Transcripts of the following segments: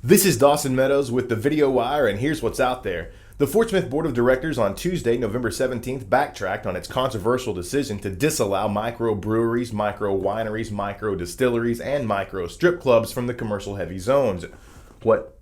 This is Dawson Meadows with the Video Wire, and here's what's out there. The Fort Smith Board of Directors on Tuesday, November 17th, backtracked on its controversial decision to disallow micro-breweries, micro-wineries, micro-distilleries, and micro-strip clubs from the commercial-heavy zones. What?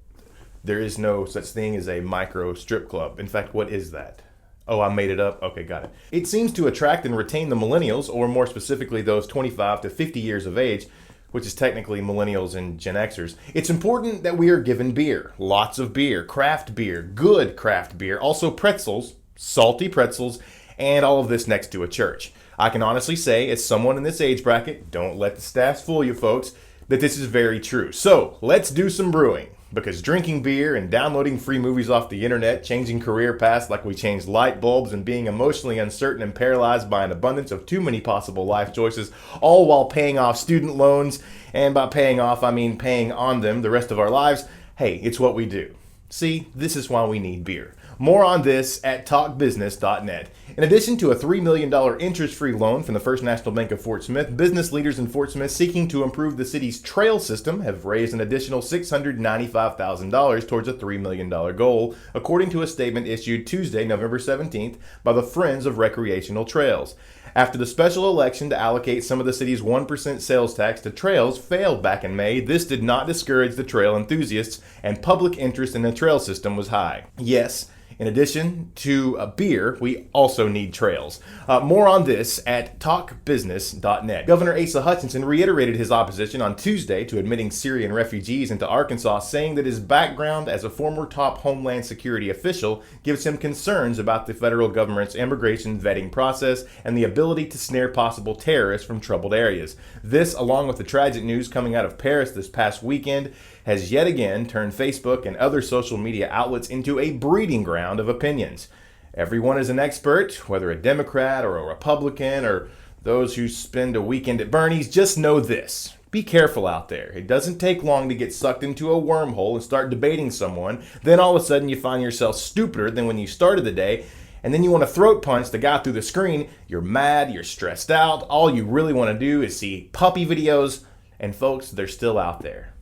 There is no such thing as a micro-strip club. In fact, what is that? Oh, I made it up? Okay, got it. It seems to attract and retain the millennials, or more specifically those 25 to 50 years of age, which is technically millennials and Gen Xers. It's important that we are given beer, lots of beer, craft beer, good craft beer, also pretzels, salty pretzels, and all of this next to a church. I can honestly say, as someone in this age bracket, don't let the stats fool you folks, that this is very true. So, let's do some brewing. Because drinking beer and downloading free movies off the internet, changing career paths like we changed light bulbs, and being emotionally uncertain and paralyzed by an abundance of too many possible life choices, all while paying off student loans, and by paying off, I mean paying on them the rest of our lives, hey, it's what we do. See, this is why we need beer. More on this at talkbusiness.net. In addition to a $3 million interest-free loan from the First National Bank of Fort Smith, business leaders in Fort Smith seeking to improve the city's trail system have raised an additional $695,000 towards a $3 million goal, according to a statement issued Tuesday, November 17th, by the Friends of Recreational Trails. After the special election to allocate some of the city's 1% sales tax to trails failed back in May, this did not discourage the trail enthusiasts, and public interest in the trail system was high. Yes, in addition to beer, we also need trails. More on this at talkbusiness.net. Governor Asa Hutchinson reiterated his opposition on Tuesday to admitting Syrian refugees into Arkansas, saying that his background as a former top Homeland Security official gives him concerns about the federal government's immigration vetting process and the ability to snare possible terrorists from troubled areas. This, along with the tragic news coming out of Paris this past weekend, has yet again turned Facebook and other social media outlets into a breeding ground of opinions. Everyone is an expert, whether a Democrat or a Republican or those who spend a weekend at Bernie's. Just know this. Be careful out there. It doesn't take long to get sucked into a wormhole and start debating someone. Then all of a sudden you find yourself stupider than when you started the day, and then you want to throat punch the guy through the screen. You're mad, you're stressed out. All you really want to do is see puppy videos, and folks, they're still out there.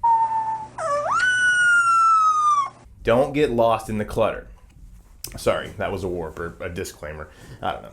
Don't get lost in the clutter. Sorry, that was a warp or a disclaimer. I don't know.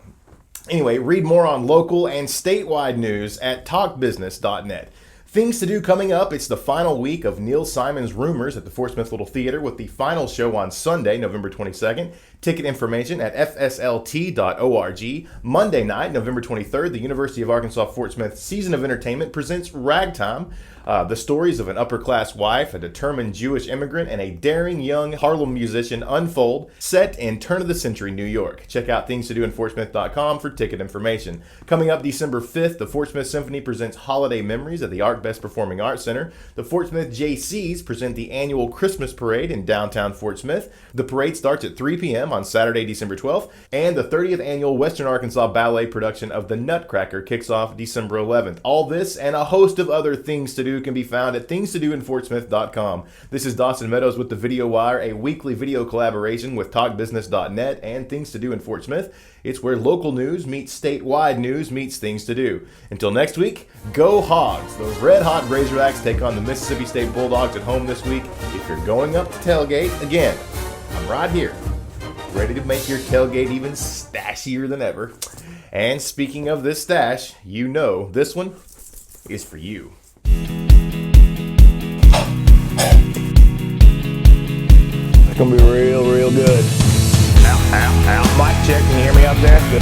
Anyway, read more on local and statewide news at talkbusiness.net. Things to do coming up. It's the final week of Neil Simon's Rumors at the Fort Smith Little Theater, with the final show on Sunday, November 22nd. Ticket information at fslt.org. Monday night, November 23rd, the University of Arkansas Fort Smith Season of Entertainment presents Ragtime, the stories of an upper-class wife, a determined Jewish immigrant, and a daring young Harlem musician unfold, set in turn-of-the-century New York. Check out thingstodoinfortsmith.com for ticket information. Coming up December 5th, the Fort Smith Symphony presents Holiday Memories at the Art Best Performing Arts Center. The Fort Smith JCs present the annual Christmas Parade in downtown Fort Smith. The parade starts at 3 p.m. on Saturday, December 12th, and the 30th annual Western Arkansas Ballet production of The Nutcracker kicks off December 11th. All this and a host of other things to do can be found at thingstodoinfortsmith.com. This is Dawson Meadows with the Video Wire, a weekly video collaboration with talkbusiness.net and Things to Do in Fort Smith. It's where local news meets statewide news meets things to do. Until next week, go Hogs! Those red-hot Razorbacks take on the Mississippi State Bulldogs at home this week. If you're going up to tailgate, again, I'm right here, ready to make your tailgate even stashier than ever. And speaking of this stash, you know this one is for you. It's gonna be real good. Ow. Mic check, can you hear me up there? Good.